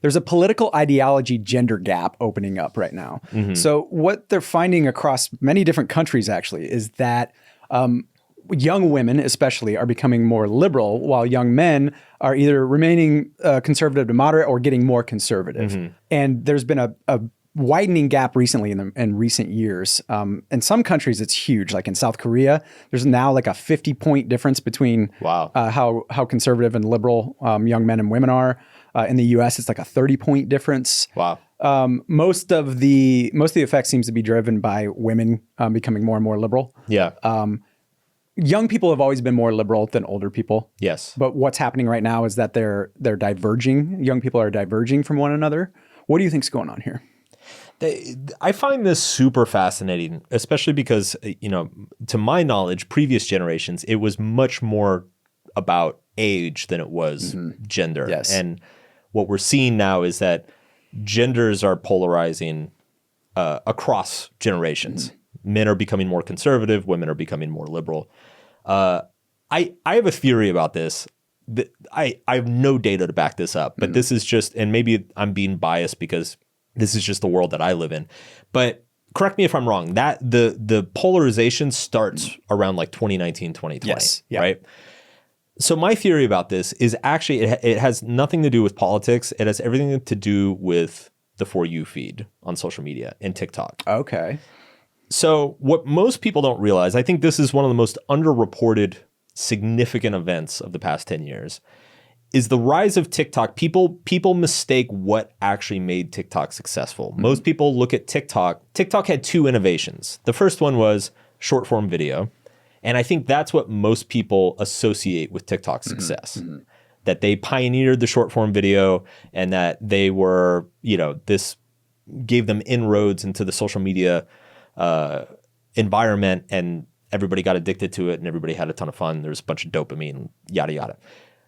there's a political ideology gender gap opening up right now. So what they're finding across many different countries actually is that young women especially are becoming more liberal, while young men are either remaining conservative to moderate or getting more conservative. And there's been a widening gap recently in recent years. In some countries, it's huge. Like in South Korea, there's now like a 50-point difference between how conservative and liberal young men and women are. In the U.S., it's like a 30-point difference. Wow. Most of the effect seems to be driven by women becoming more and more liberal. Yeah. Young people have always been more liberal than older people. Yes. But what's happening right now is that they're diverging. Young people are diverging from one another. What do you think's going on here? I find this super fascinating, especially because, to my knowledge, previous generations, it was much more about age than it was gender. Yes. And what we're seeing now is that genders are polarizing across generations. Men are becoming more conservative. Women are becoming more liberal. I have a theory about this. I have no data to back this up, but this is just, and maybe I'm being biased because this is just the world that I live in. But correct me if I'm wrong, that the polarization starts around like 2019, 2020, Yes. Yeah. right? So my theory about this is actually it has nothing to do with politics. It has everything to do with the For You feed on social media and TikTok. Okay. So what most people don't realize, I think this is one of the most underreported significant events of the past 10 years, is the rise of TikTok. People mistake what actually made TikTok successful. Most people look at TikTok. TikTok had two innovations. The first one was short form video. And I think that's what most people associate with TikTok's success. That they pioneered the short form video and that they were, this gave them inroads into the social media environment, and everybody got addicted to it and everybody had a ton of fun. There's a bunch of dopamine, yada, yada.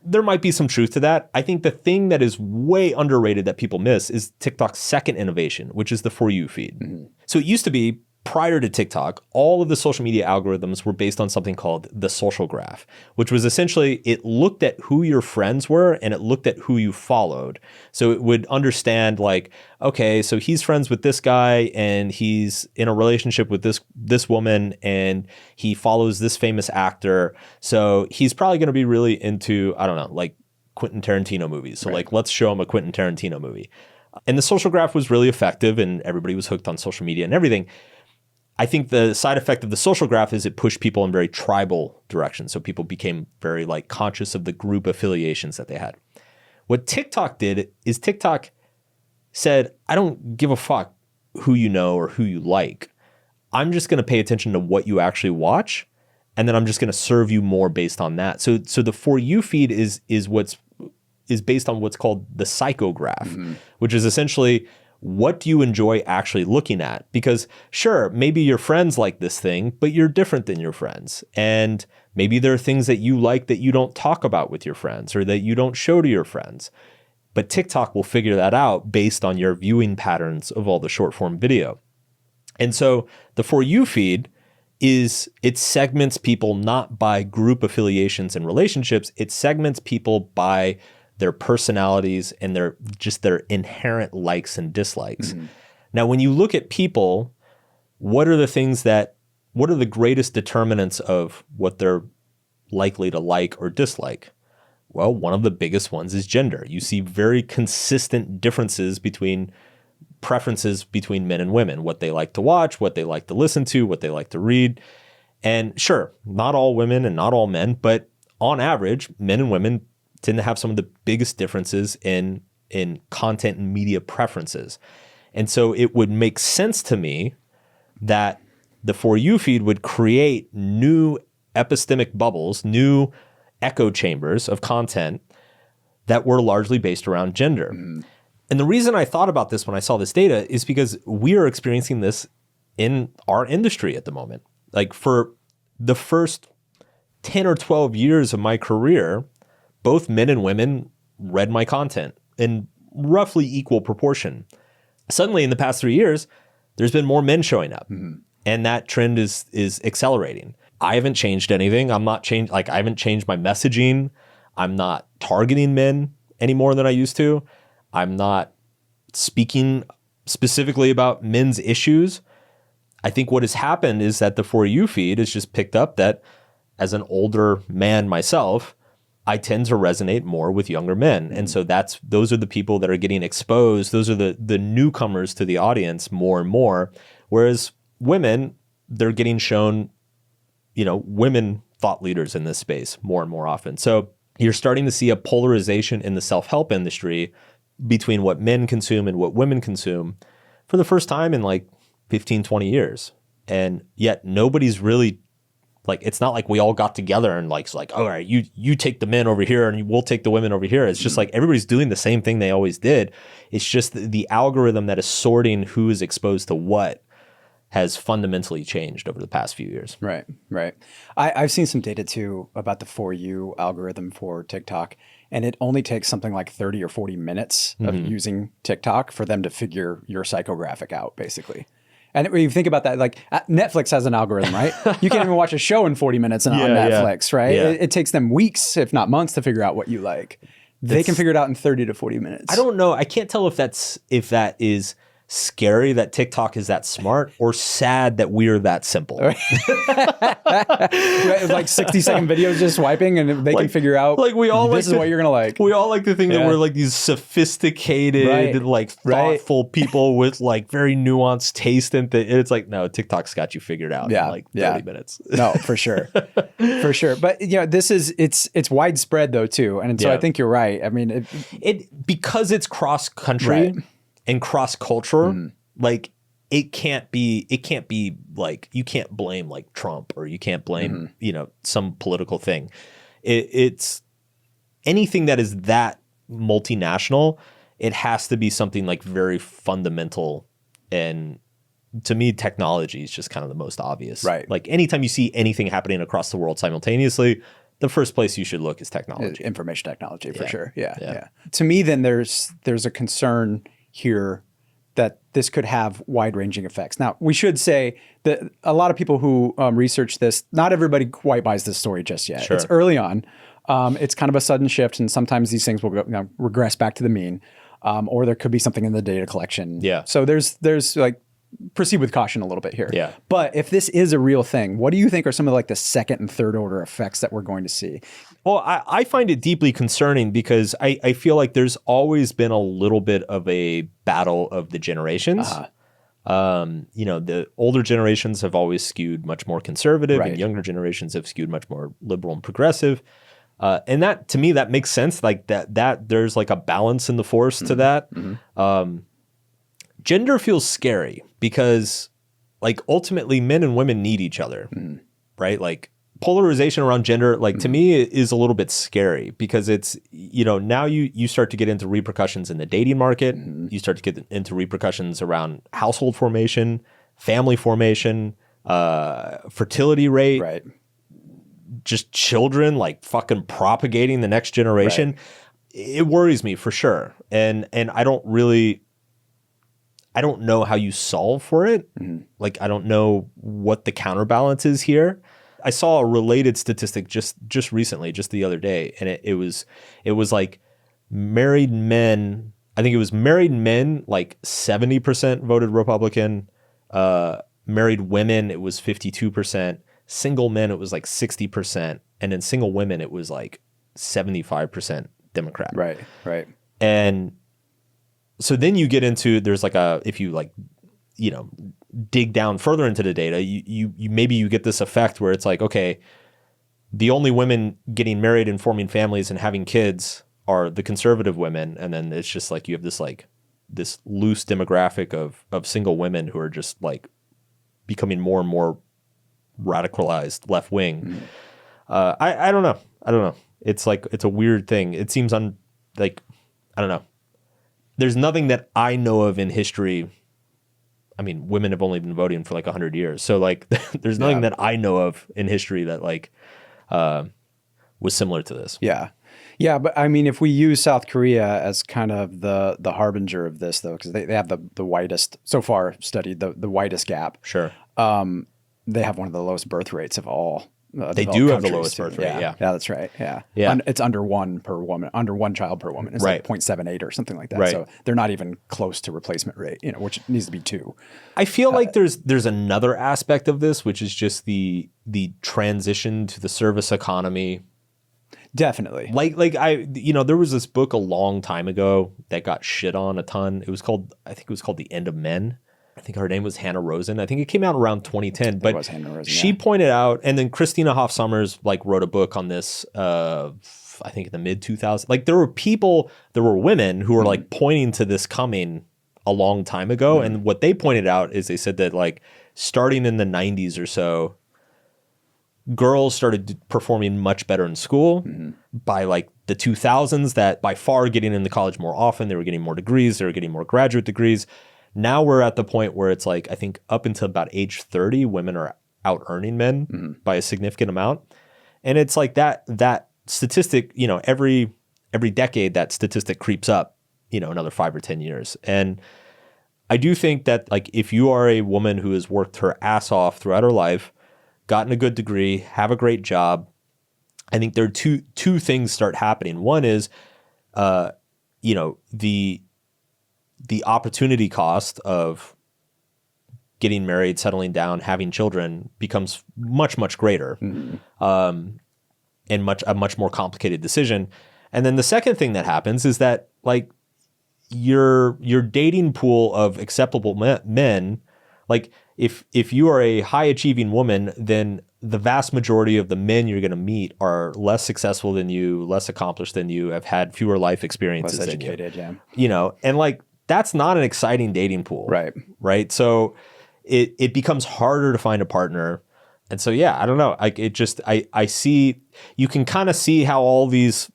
There might be some truth to that. I think the thing that is way underrated that people miss is TikTok's second innovation, which is the For You feed. So it used to be, prior to TikTok, all of the social media algorithms were based on something called the social graph, which was essentially, it looked at who your friends were and it looked at who you followed. So it would understand like, okay, so he's friends with this guy and he's in a relationship with this woman and he follows this famous actor. So he's probably going to be really into, I don't know, like Quentin Tarantino movies. So like, let's show him a Quentin Tarantino movie. And the social graph was really effective and everybody was hooked on social media and everything. I think the side effect of the social graph is it pushed people in very tribal directions. So people became very like conscious of the group affiliations that they had. What TikTok did is TikTok said, I don't give a fuck who you know or who you like. I'm just going to pay attention to what you actually watch. And then I'm just going to serve you more based on that. So the For You feed is based on what's called the psychograph, which is essentially, what do you enjoy actually looking at? Because sure, maybe your friends like this thing, but you're different than your friends. And maybe there are things that you like that you don't talk about with your friends or that you don't show to your friends. But TikTok will figure that out based on your viewing patterns of all the short form video. And so the For You feed it segments people not by group affiliations and relationships. It segments people by their personalities and their inherent likes and dislikes. Now, when you look at people, what are the greatest determinants of what they're likely to like or dislike? Well, one of the biggest ones is gender. You see very consistent differences between preferences between men and women, what they like to watch, what they like to listen to, what they like to read. And sure, not all women and not all men, but on average, men and women tend to have some of the biggest differences in content and media preferences. And so it would make sense to me that the For You feed would create new epistemic bubbles, new echo chambers of content that were largely based around gender. And the reason I thought about this when I saw this data is because we are experiencing this in our industry at the moment. Like for the first 10 or 12 years of my career, both men and women read my content in roughly equal proportion. Suddenly, in the past 3 years, there's been more men showing up, and that trend is accelerating. I haven't changed anything. I haven't changed my messaging. I'm not targeting men any more than I used to. I'm not speaking specifically about men's issues. I think what has happened is that the For You feed has just picked up that as an older man myself, I tend to resonate more with younger men. And so those are the people that are getting exposed. Those are the newcomers to the audience more and more. Whereas women, they're getting shown, women thought leaders in this space more and more often. So you're starting to see a polarization in the self-help industry between what men consume and what women consume for the first time in like 15, 20 years. And yet nobody's really like, it's not like we all got together and like, it's like, all right, you take the men over here and we'll take the women over here. It's just like everybody's doing the same thing they always did. It's just the algorithm that is sorting who is exposed to what has fundamentally changed over the past few years. Right. I've seen some data too about the For You algorithm for TikTok, and it only takes something like 30 or 40 minutes of using TikTok for them to figure your psychographic out, basically. And when you think about that, like Netflix has an algorithm, right? You can't even watch a show in 40 minutes on Netflix, right? Yeah. It takes them weeks, if not months, to figure out what you like. They can figure it out in 30 to 40 minutes. I don't know. I can't tell if that is scary that TikTok is that smart or sad that we're that simple. Right, like 60-second videos just swiping and they can figure out like we all this is what you're gonna like. We all like to think that we're like these sophisticated, like thoughtful people with like very nuanced taste, and it's like, no, TikTok's got you figured out in like 30 minutes. No, for sure. For sure. But this is it's widespread though too. And so I think you're right. I mean it because it's cross country and cross culture, like it can't be like, you can't blame like Trump or you can't blame, some political thing. It's anything that is that multinational, it has to be something like very fundamental. And to me, technology is just kind of the most obvious. Right. Like anytime you see anything happening across the world simultaneously, the first place you should look is technology. Information technology, for sure. Yeah. To me, then there's a concern here that this could have wide-ranging effects. Now, we should say that a lot of people who research this, not everybody quite buys this story just yet. Sure. It's early on. It's kind of a sudden shift, and sometimes these things will go, regress back to the mean, or there could be something in the data collection. Yeah. So there's like, proceed with caution a little bit here. Yeah. But if this is a real thing, what do you think are some of like the second and third order effects that we're going to see? Well, I find it deeply concerning because I feel like there's always been a little bit of a battle of the generations. The older generations have always skewed much more conservative, and younger generations have skewed much more liberal and progressive. And that, to me, that makes sense. Like that there's like a balance in the force to that. Gender feels scary because like ultimately men and women need each other, right? Like polarization around gender, like to me is a little bit scary because it's, now you start to get into repercussions in the dating market. You start to get into repercussions around household formation, family formation, fertility rate, just children like fucking propagating the next generation. It worries me for sure. And I don't know how you solve for it. Like, I don't know what the counterbalance is here. I saw a related statistic just recently, just the other day, and it was like married men. I think it was married men, like 70% voted Republican. Married women, it was 52%. Single men, it was like 60%, and then single women, it was like 75% Democrat. Right. And so then you get into, there's like if you like, dig down further into the data, you maybe you get this effect where it's like, okay, the only women getting married and forming families and having kids are the conservative women. And then it's just like, you have this loose demographic of single women who are just like becoming more and more radicalized left wing. I don't know. It's like, it's a weird thing. It seems I don't know. There's nothing that I know of in history. I mean, women have only been voting for like 100 years. So like there's nothing that I know of in history that like was similar to this. Yeah. Yeah. But I mean, if we use South Korea as kind of the harbinger of this, though, because they have the widest, so far studied, the widest gap. Sure. They have one of the lowest birth rates of all They do have the lowest birth rate. Yeah, that's right. Yeah, yeah. It's under one per woman, under one child per woman. It's right. like 0.78 or something like that. Right. So they're not even close to replacement rate. Which needs to be 2. I feel like there's another aspect of this, which is just the transition to the service economy. Definitely. Like there was this book a long time ago that got shit on a ton. I think it was called The End of Men. I think her name was Hannah Rosen. I think it came out around 2010. But it was Hannah Rosen, she pointed out, and then Christina Hoff Sommers wrote a book on this. I think in the mid 2000s. Like there were women who were pointing to this coming a long time ago, and what they pointed out is they said that starting in the 90s or so, girls started performing much better in school. By the 2000s, that by far getting into college more often, they were getting more degrees, they were getting more graduate degrees. Now we're at the point where it's I think up until about age 30, women are out earning men by a significant amount. And it's that statistic, every decade that statistic creeps up, another 5 or 10 years. And I do think that if you are a woman who has worked her ass off throughout her life, gotten a good degree, have a great job, I think there are two things start happening. One is, the opportunity cost of getting married, settling down, having children becomes much, much greater, and a much more complicated decision. And then the second thing that happens is that your dating pool of acceptable men, if you are a high achieving woman, then the vast majority of the men you're going to meet are less successful than you, less accomplished than you, have had fewer life experiences less educated, than you. And that's not an exciting dating pool. Right. So it becomes harder to find a partner. And so, yeah, I don't know. I see, you can kind of see how all these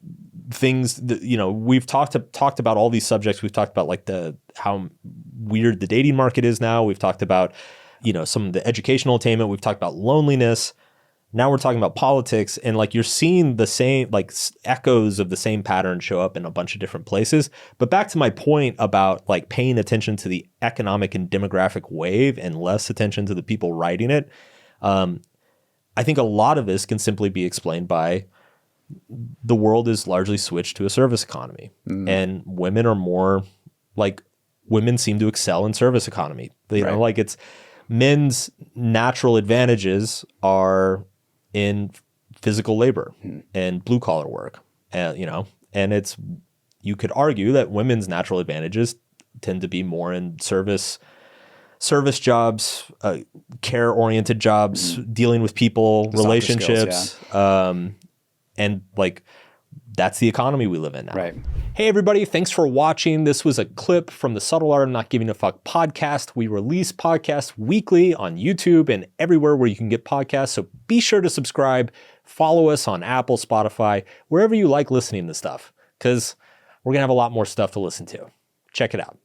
things that, we've talked about all these subjects. We've talked about how weird the dating market is now. We've talked about, some of the educational attainment. We've talked about loneliness. Now we're talking about politics, and you're seeing the same echoes of the same pattern show up in a bunch of different places. But back to my point about paying attention to the economic and demographic wave and less attention to the people riding it. I think a lot of this can simply be explained by the world is largely switched to a service economy, and women are more women seem to excel in service economy. It's men's natural advantages are in physical labor and blue collar work, and and you could argue that women's natural advantages tend to be more in service jobs, care oriented jobs, dealing with people, relationships, and that's the economy we live in now. Right. Hey, everybody. Thanks for watching. This was a clip from the Subtle Art of Not Giving a Fuck podcast. We release podcasts weekly on YouTube and everywhere where you can get podcasts. So be sure to subscribe, follow us on Apple, Spotify, wherever you like listening to stuff, because we're going to have a lot more stuff to listen to. Check it out.